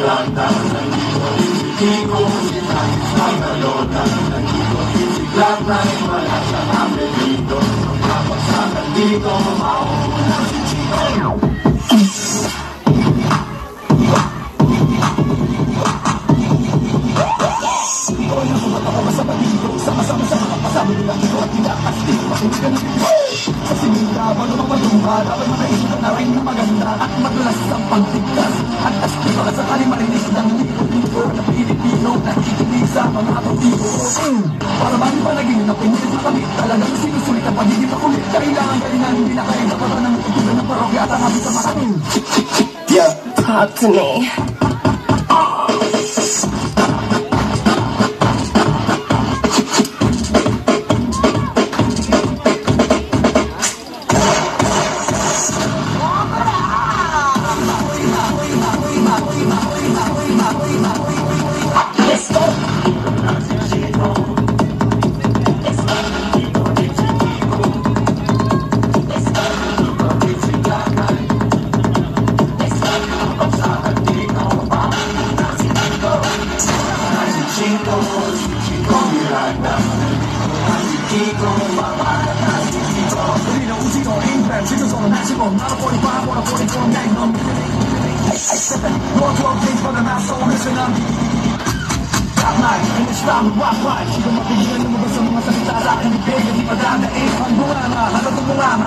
Miranda, nandito ang nalona, nandito biglang na wala sa namin dito. Kapag sa nandito, mauuna si Chico. Sama-sama sa mga pasama nila ito at tinakastik. Makinig ka na dito sa simula, bago mapatumba, dapat makaisip na rin na maganda at madulas ang pagtigtas. At astigo ka sakali marinig ng libo-libo na Pilipino nakikinig sa mga partido. Para bang palaging na pinulit na kami, talagang sinusulit ang pagiging makulit. Kailangan galingan, hindi na kayo napatan ng tutugan ng parokya at ang habit sa mga Yeah, talk to me.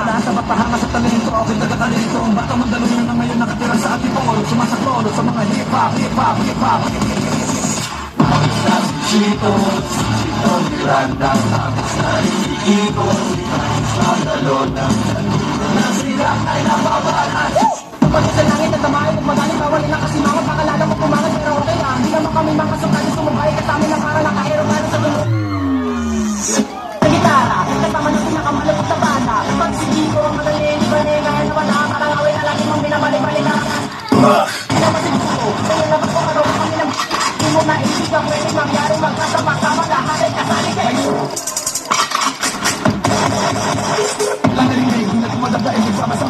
Nasa mapahanga sa talento, okay nagkakalito. Ang batang mandalungan na ngayon nakatira sa Antipolo, sumasaklolo sa mga hip-hop, hip-hop, hip-hop. Chito Miranda, tapos na iikot, sa nalona, na sila ay nababalan. Kapag sa langit at tamahin at magaling bawal na kasi mga pakalala mo pumangat pero okay lang. Hindi naman kami mga sukali sumabay ka sa amin ng para naka-aeroplano sa mundo. Sa gitara, kasama ng pinakamalapot na banda. Pag si Chico ang magaling, ibanin na naman nakakarangawin na lagi mong binabalik-balikan. Kaya masiguro, kaya naman ko karoon kami ng hindi mo naisip na pwede mangyari magkasama-sama lahat ay kasali kayo. Lang na rin hindi na tumadagda ay nagsama-sama.